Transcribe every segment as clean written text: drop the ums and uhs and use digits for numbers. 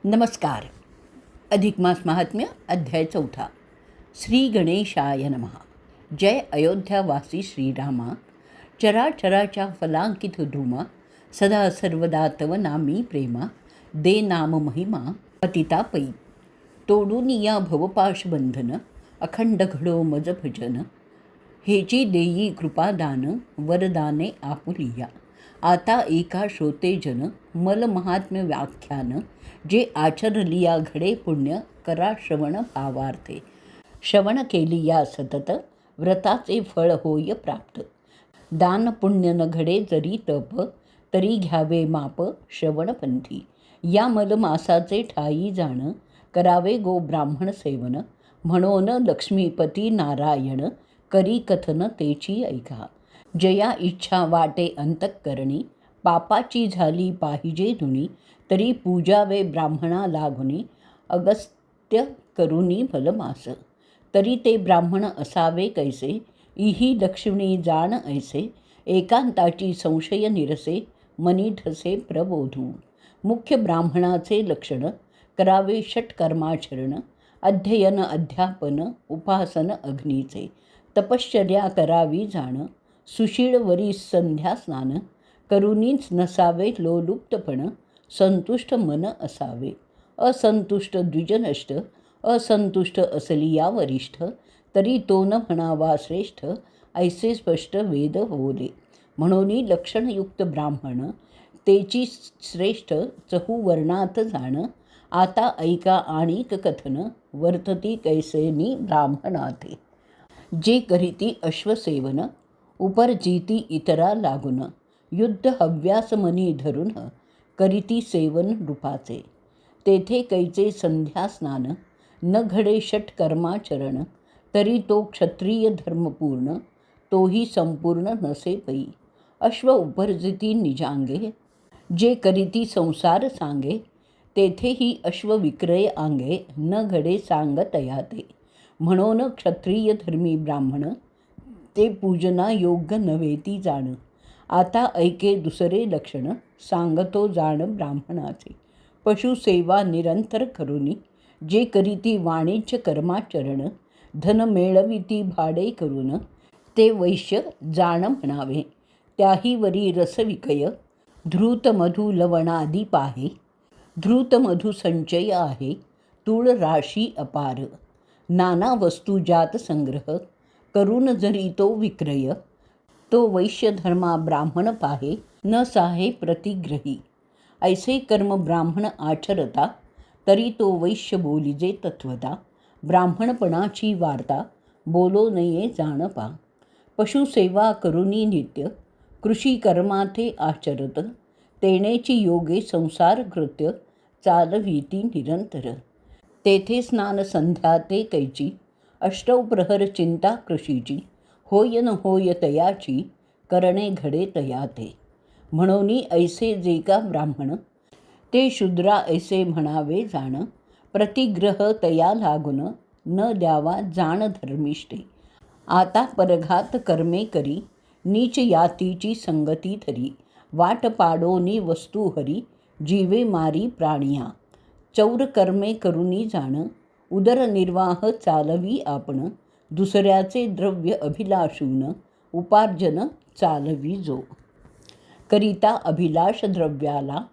नमस्कार. अधिक मास महात्म्य अध्याय 4. श्री गणेशाय नमः. जय अयोध्यावासी श्रीरामा. चराचराच्या फलांकित धूमा, सदा सर्वदा तव नामी प्रेमा. दे नाम महिमा पतिता पै. तोडून या भवपाशबंधन, अखंड घडो मज भजन. हेची देई कृपादान, वरदाने आपुलिया. आता एका श्रोते जन, मल महात्म्य व्याख्यान. जे आचरलिया घडे पुण्य, करा श्रवण भावार्थे. श्रवण केलिया सतत, व्रताचे फळ होय प्राप्त. दान पुण्य न घडे जरी तप, तरी घ्यावे माप श्रवणपंथी. या मल मासाचे ठाई जाण, करावे गो ब्राह्मण सेवन. म्हणून लक्ष्मीपती नारायण, करी कथन तेची ऐका. जया इच्छा वाटे अंतःकरणी, पापाची झाली पाहिजे धुणी. तरी पूजावे ब्राह्मणा लागुनी, अगस्त्य करुनी भलमास. तरी ते ब्राह्मण असावे कैसे, इही लक्ष्मी जाण ऐसे. एकांताची संशय निरसे, मनी ठसे प्रबोधू. मुख्य ब्राह्मणाचे लक्षण, करावे षटकर्माचरण. अध्ययन अध्यापन, उपासन अग्नीचे. तपश्चर्या करावी जाण, सुशीळवरी संध्या स्नान. करुनीच नसावे लोलुप्तपण, संतुष्ट मन असावे. असंतुष्ट द्विजनष्ट, असंतुष्ट असलिया वरिष्ठ. तरी तो न म्हणावा श्रेष्ठ, ऐसे स्पष्ट वेद बोले. म्हणून लक्षणयुक्त ब्राह्मण, तेची श्रेष्ठ चहुवर्णात जाण. आता ऐका आणिक कथन, वर्तती कैसेनी ब्राह्मणाते. जे करीती अश्वसेवन, उपरजिती इतरा लागून. युद्ध हव्यास मनी धरून, करीती सेवन रूपाचे. तेथे कैचे संध्या स्नान, न घडे षटकर्माचरण. तरी तो क्षत्रिय धर्मपूर्ण, तोही संपूर्ण नसे पै. अश्व उपरजिती निजांगे, जे करीती संसार सांगे. तेथेही अश्व विक्रय आंगे, न घडे सांगतया ते. म्हणून क्षत्रिय धर्मी ब्राह्मण, ते पूजना योग्य नव्हेती जाण. आता ऐके दुसरे लक्षण, सांगतो जाण ब्राह्मणाचे. पशुसेवा निरंतर करुनी, जे करीती वाणिज्य कर्माचरण. धन मेळविती भाडे करून, ते वैश्य जाण म्हणावे. त्याही वरी रसविकय, धृतमधु लवणादी पाहे. धृतमधु संचय आहे, तूळ राशी अपार. नाना वस्तू जात संग्रह, करून जरी तो विक्रय. तो वैश्य धर्मा ब्राह्मण पाहे, न साहे प्रतिग्रही. ऐसे कर्म ब्राह्मण आचरता, तरी तो वैश्य बोलिजे तत्वता. ब्राह्मणपणाची वार्ता, बोलो नये जाणपा. पशुसेवा करुनी नित्य, कृषी कर्माथे आचरत. तेनेची योगे संसार कृत्य, चालवीती निरंतर. तेथे स्नान संध्या ते कैची, अष्टौ प्रहर चिंता कृषीची. होय न होय तयाची, करणे घडे तया ते. म्हणून ऐसे जे का ब्राह्मण, ते शूद्रा ऐसे म्हणावे जाण. प्रतिग्रह तया लागून, न द्यावा जाण धर्मिष्ठे. आता परघात कर्मे करी, नीच यातीची संगती धरी. वाट पाडोनी वस्तू हरी, जीवे मारी प्राणिया. चौर कर्मे करुनी जाण, उदरनिर्वाह चालवी आपण. दुसऱ्याचे द्रव्य अभिलाषून, उपार्जन चालवी जो. करिता अभिलाष द्रव्याला,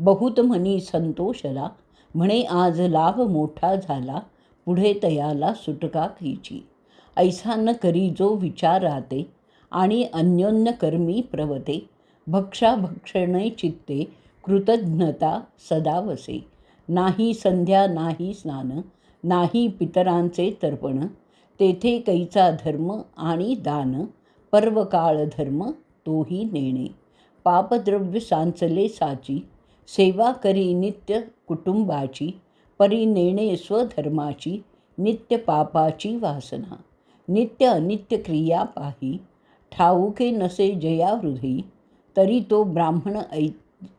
बहुत म्हणी संतोषला. म्हणे आज लाभ मोठा झाला, पुढे तयाला सुटका खैची. ऐसा न करी जो विचाराते, आणि अन्योन्य कर्मी प्रवते. भक्षाभक्षणे चित्ते, कृतज्ञता सदा वसे. नाही संध्या नाही स्नान, नाही पितरांचे तर्पण. तेथे कैचा धर्म आणि दान, पर्वकाळ धर्म तोही नेणे. पापद्रव्य सांचले साची, सेवा करी नित्य कुटुंबाची. परी नेणे स्वधर्माची, नित्य पापाची वासना. नित्य अनित्य क्रिया पाही, ठाऊके नसे जया हृदयी. तरी तो ब्राह्मण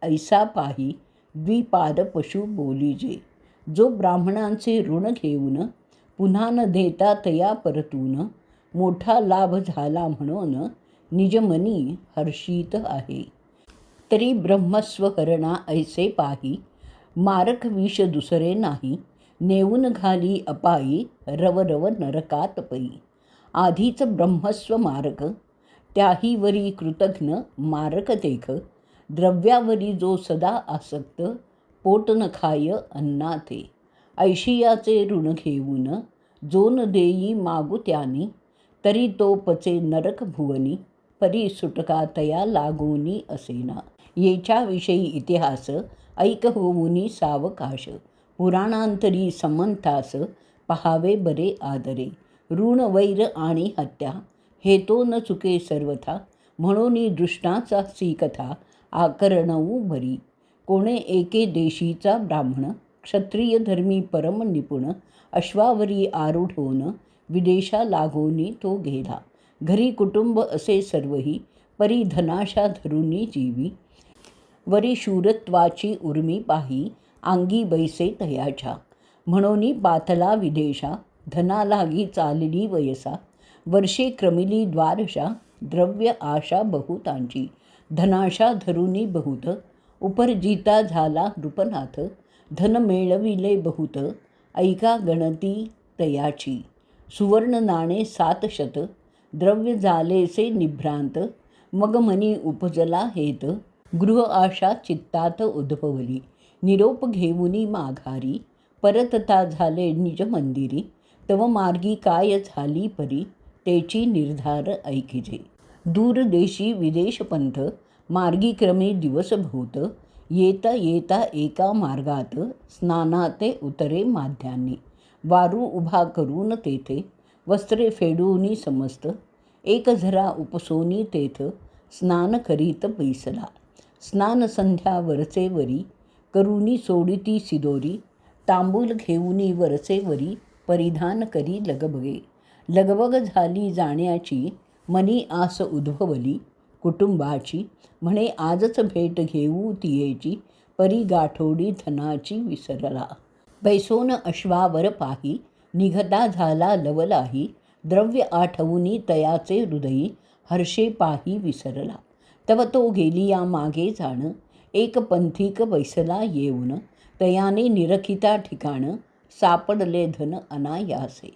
ऐसा पाही, द्विपाद पशु बोलीजे. जो ब्राह्मणांचे ऋण घेऊन, पुन्हा न देता तया परतून. मोठा लाभ झाला म्हणून, निजमनी हर्षित आहे. तरी ब्रह्मस्वहरणा ऐसे पाही, मारक विष दुसरे नाही, नेऊन घाली अपायी, रवरव नरकात पई. आधीच ब्रह्मस्व मारक, त्याहीवरी कृतघ्न मारक देख. द्रव्यावरी जो सदा आसक्त, पोट न खाय अन्नाते. ऐशियाचे ऋण घेऊन, जो न देई मागू त्यानी. तरी तो पचे नरक भुवनी, परी सुटका तया लागूनी असेना. येच्याविषयी इतिहास ऐक होऊनी सावकाश. पुराणांतरी समंतास, पहावे बरे आदरे. ऋण वैर आणि हत्या, हे तो न चुके सर्वथा. म्हणून दृष्टाचा सी कथा, आकरणवू बरी. कोणे एके देशीचा ब्राह्मण, क्षत्रिय धर्मी परम निपुण. अश्वावरी आरूढोन, विदेशा लागोनी तो गेला. घरी कुटुंब असे सर्वही, परी धनाशा धरुनी जीवी. वरी शूरत्वाची उर्मी पाही, अंगी बैसे तयाच्या. म्हणून पाथला विदेशा, धना लागी चालली वयसा. वर्षे क्रमिली द्वारशा, द्रव्य आशा बहुतांची. धनाशा धरुनी बहुत, उपरजिता झाला नृपनाथ. धन मेळविले बहुत, ऐका गणती तयाची. सुवर्ण नाणे 700, द्रव्य झालेसे निभ्रांत. मग मनी उपजला हेत, गृह आशा चित्तात उद्भवली. निरोप घेऊनी माघारी, परतता झाले निज मंदिरी. तव मार्गी काय झाली परी, तेची निर्धार ऐकिजे. दूरदेशी विदेशपंथ, मार्गी क्रमे दिवस भूत. येता येता एका मार्गात, स्नानाते उतरे माध्यान्नी. वारू उभा करून तेथे, वस्त्रे फेडूनी समस्त. एक झरा उपसोनी तेथ, स्नान करीत बैसला. स्नान संध्या वरचे वरी, करूनी सोडिती सिदोरी. तांबूल घेऊनी वरचे वरी, परिधान करी लगबगे. लगबग झाली जाण्याची, मनी आस उद्भवली कुटुंबाची. म्हणे आजच भेट घेऊ तियेची, परी गाठोडी धनाची विसरला. बैसोन अश्वावर पाही, निघता झाला लवलाही. द्रव्य आठवूनी तयाचे हृदयी, हर्षे पाही विसरला. तव तो गेलिया मागे जाण, एक पंथिक बैसला येऊन. तयाने निरखिता ठिकाण, सापडले धन अनायासे.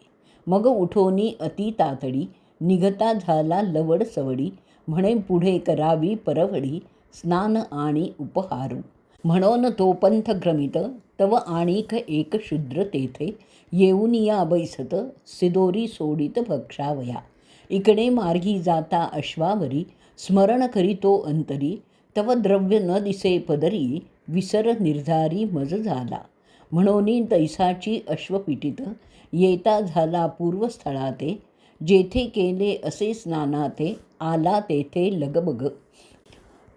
मग उठोनी अति तातडी, निघता झाला लवड सवडी. म्हणे पुढे करावी परवडी, स्नान आणि उपहारू. म्हणून तो पंथ क्रमित, तव आणिक एक शूद्र तेथे. येऊन या बैसत, सिदोरी सोडित भक्षावया. इकडे मार्गी जाता अश्वावरी, स्मरण करीतो अंतरी. तव द्रव्य न दिसे पदरी, विसर निर्धारी मज झाला. म्हणून तैसाची अश्वपिटित, येता झाला पूर्वस्थळाते. जेथे केले असे स्नानाते, आला तेथे लगबग.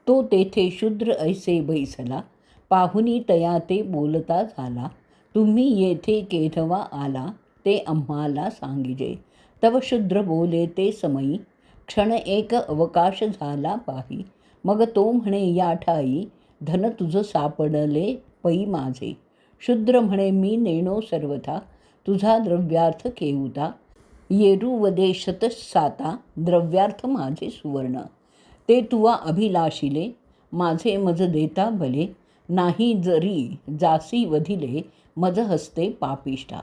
तो तेथे शूद्र ऐसे बैसला, पाहुनी तया ते बोलता झाला. तुम्ही येथे केधवा आला, ते आम्हाला सांगिजे. तव शूद्र बोले ते समयी, क्षण एक अवकाश झाला पाही. मग तो म्हणे या ठाई, धन तुझ सापडले पै माझे. शूद्र म्हणे मी नेणो सर्वथा, तुझा द्रव्यार्थ केऊता. येरुवदे शतसाता, द्रव्यार्थ माझे सुवर्ण. ते तुवा अभिलाषिले, माझे मज देता भले. नाही जरी जासी वधिले, मज हस्ते पापिष्ठा.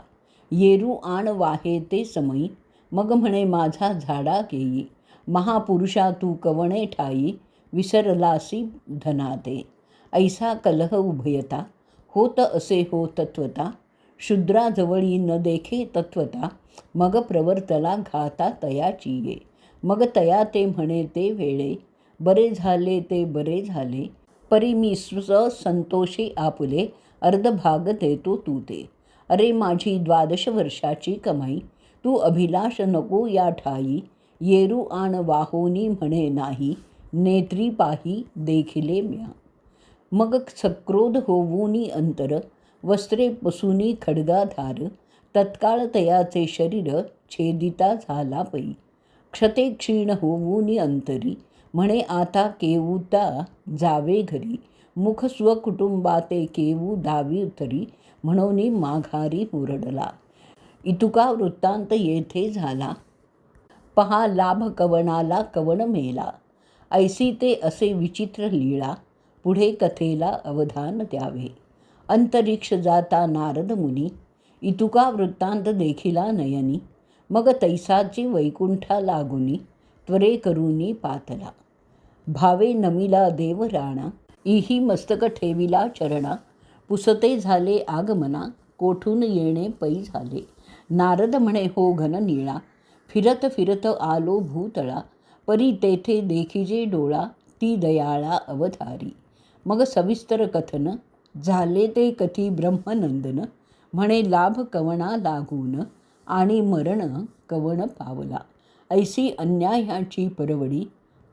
येरू आण वाहे ते समयी, मग म्हणे माझा झाडा केई. महापुरुषा तू कवणे ठाई, विसरलासी धनाते. ऐसा कलह उभयता, होत असे हो तत्वता. शूद्राजवळी न देखे तत्वता, मग प्रवर्तला घाता तयाची ये. मग तया ते म्हणे ते वेळे, बरे झाले ते बरे झाले. परी मी संतोषी आपुले, अर्धभाग देतो तू ते. अरे माझी 12 वर्षाची कमाई, तू अभिलाष नको या ठाई. येरू आण वाहोनी म्हणे नाही, नेत्री पाही देखिले म्या. मग सक्रोध होऊनी अंतर, वस्त्रे पसुनी खड्गाधार. तत्काळ तयाचे शरीर, छेदिता झाला पै. क्षते क्षीण होऊनी अंतरी, म्हणे आता केऊता जावे घरी. मुख स्वकुटुंबाते केवू दावी उतरी, म्हणून माघारी मुरडला. इतुका वृत्तांत येथे झाला, पहा लाभ कवणाला कवण मेला. ऐसी ते असे विचित्र लीळा, पुढे कथेला अवधान द्यावे. अंतरिक्ष जाता नारद मुनी, इतुका वृत्तांत देखिला नयनी. मग तैसाची वैकुंठा लागुनी, त्वरे करुनी पातला. भावे नमिला देव राणा, इही मस्तक ठेविला चरणा. पुसते झाले आगमना, कोठून येणे पै झाले. नारद म्हणे हो घन निळा, फिरत फिरत आलो भूतळा. परी तेथे देखिजे डोळा, ती दयाळा अवधारी. मग सविस्तर कथन झाले ते कथी ब्रह्मनंदन. म्हणे लाभ कवणा लागून, आणि मरण कवण पावला. ऐसी अन्यायाची परवडी,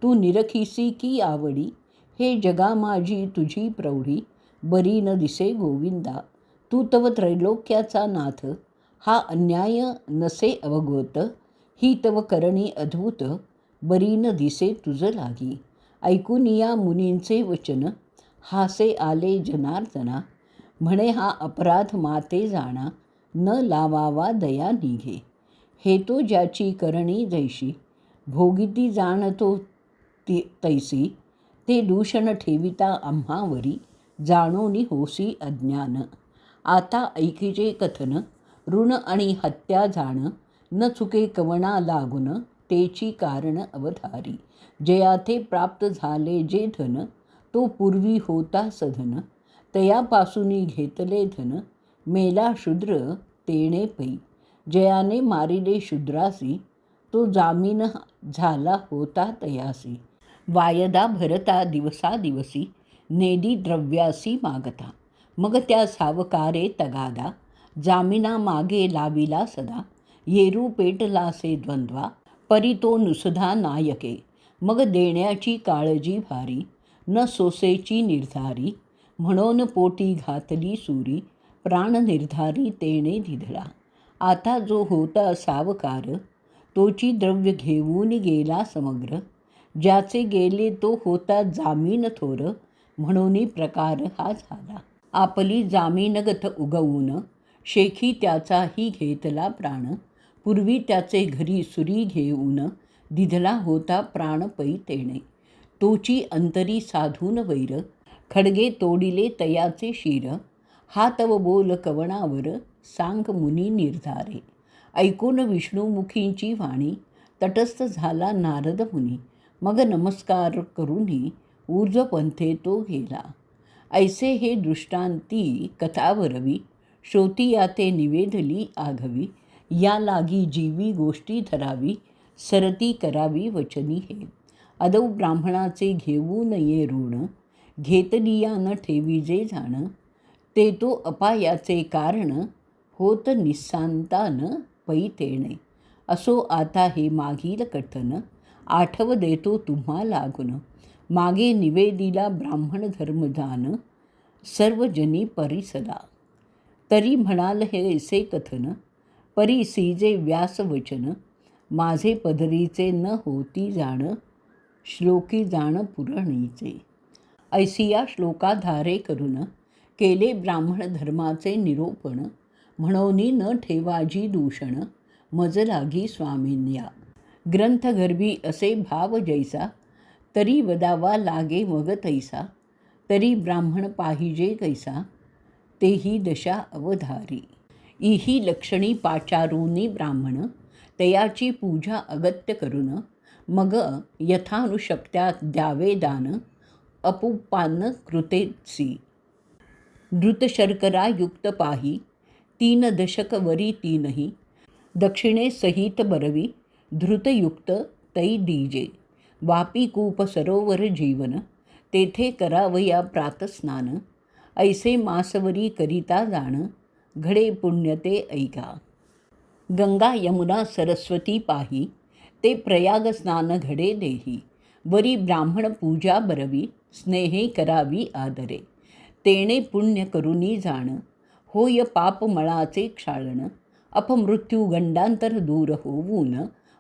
तू निरखीसी की आवडी. हे जगा माझी तुझी प्रौढी, बरी न दिसे गोविंदा. तू तव त्रैलोक्याचा नाथ, हा अन्याय नसे अवगोत. ही तव करणी अद्भुत, बरी न दिसे तुझ लागी. ऐकून या मुनींचे वचन, हासे आले जनार्दना. म्हणे हा अपराध माते जाणा, न लावावा दया निघे. हे तो ज्याची करणी जैशी, भोगिती जाणतो तैसी. ते दूषण ठेविता आम्हावरी, जाणोनी होसी अज्ञान. आता ऐकिजे कथन, ऋण आणि हत्या जाण. न चुके कवणा लागुन, तेची कारण अवधारी. जयाथे प्राप्त झाले जे धन, तो पूर्वी होता सधन. तयापासूनी घेतले धन, मेला शूद्र तेणे पै. जयाने मारिले शूद्रासी, तो जामीन झाला होता तयासी. वायदा भरता दिवसा दिवसी, नेदी द्रव्यासी मागता. मग त्या सावकारे तगादा, जामिना मागे लाविला सदा. येरू पेटलासे द्वंद्वा, परी तो नुसधा नायके. मग देण्याची काळजी भारी, न सोसेची निर्धारी. म्हणून पोटी घातली सुरी, प्राण निर्धारी तेणे दिधला. आता जो होता सावकार, तोची द्रव्य घेऊन गेला समग्र. ज्याचे गेले तो होता जामीन थोर, म्हणून प्रकार हा झाला. आपली जामीनगत उगवून, शेखी त्याचाही घेतला प्राण. पूर्वी त्याचे घरी सुरी घेऊन, दिधला होता प्राण पै तेणे. तोची अंतरी साधून वैर, खडगे तोडिले तयाचे शिर. हा तव बोल कवणावर, सांग मुनी निर्धारे. ऐकून विष्णुमुखींची वाणी, तटस्थ झाला नारद मुनी. मग नमस्कार करूनी, ऊर्ध्वपंथे तो गेला. ऐसे हे दृष्टांती कथावरवी, श्रोतिया ते निवेदली आघवी. या लागी जीवी गोष्टी धरावी, सरती करावी वचनी हे. अदौ ब्राह्मणाचे घेऊ नये ऋण, घेतलिया न ठेवी जे जाण. ते तो अपायाचे कारण, होत निस्सांतान पै तेणे. असो आता हे मागील कथन, आठव देतो तुम्हा लागून. मागे निवेदिला ब्राह्मण धर्मदान, सर्वजनी परिसला. तरी म्हणाल हे ऐसे कथन, परी सीजे व्यास वचन. माझे पदरीचे न होती जाण, श्लोकी जाण पुरणीचे. ऐसिया श्लोकाधारे करून, केले ब्राह्मण धर्माचे निरोपण. म्हणोनी न ठेवाजी दूषण, मज लागी स्वामींया. ग्रंथगर्भी असे भाव जैसा, तरी वदावा लागे मग तैसा. तरी ब्राह्मण पाहिजे कैसा, तेही दशा अवधारी. इही लक्षणी पाचारूनी ब्राह्मण, तयाची पूजा अगत्य करून. मग यथानुशक्त्या द्यावे दान, अपुपान्न कृतेसी. धृतशर्करा युक्त पाही, 3 दशक वरी 3ही. दक्षिणे सहित बरवी, धृतयुक्त तै दीजे. वापी कूप सरोवर जीवन, तेथे करावया प्रातस्नान. ऐसे मासवरी करिता जाण, घडे पुण्यते ऐका. गंगा यमुना सरस्वती पाही, ते प्रयाग स्नान घडे देही. वरी ब्राह्मण पूजा बरवी, स्नेहे करावी आदरे. तेणे पुण्य करुनी जाण, होय पापमळाचे क्षाळन. अपमृत्यू गंडांतर दूर होऊन,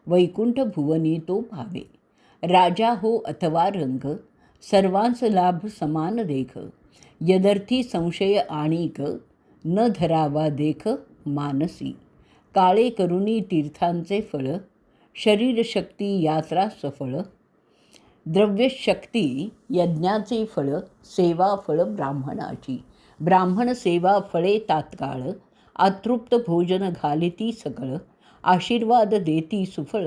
वैकुंठ भुवनी तो भावे. राजा हो अथवा रंग, सर्वांस लाभ समान देख. यदर्थी संशय आणिक, न धरावा देख मानसी. काळे करुणी तीर्थांचे फळ, शरीरशक्ती यात्रा सफळ. द्रव्यशक्ती यज्ञाचे फळ, सेवा फळ ब्राह्मणाची. ब्राह्मण सेवा फळे तात्काळ, अतृप्त भोजन घालिती सकळ, आशीर्वाद देती सुफळ,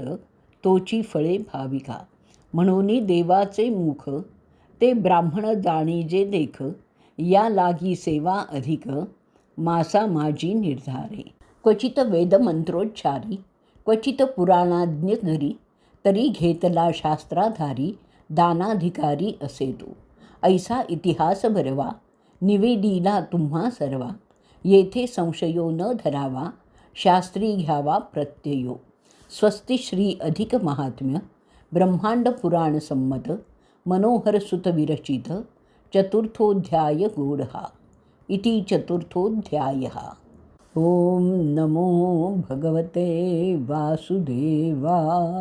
तोची फळे भाविका. म्हणून देवाचे मुख, ते ब्राह्मण जाणीजे देख, या लागी सेवा अधिक, मासा माझी निर्धारे. क्वचित वेदमंत्रोच्चारी, क्वचित पुराणाज्ञ धरी, तरी घेतला शास्त्राधारी, दानाधिकारी असे तो. ऐसा इतिहास भरवा, निवेदिला तुम्हा सर्वा, येथे संशयो न धरावा, शास्त्री घ्यावा प्रत्ययो. स्वस्ति श्री अधिक महात्म्य, ब्रह्मांड पुराण संमत, मनोहर सुत विरचित, चतुर्थोध्याय गूढः इति चतुर्थोध्यायः. ओम नमो भगवते वासुदेवाय.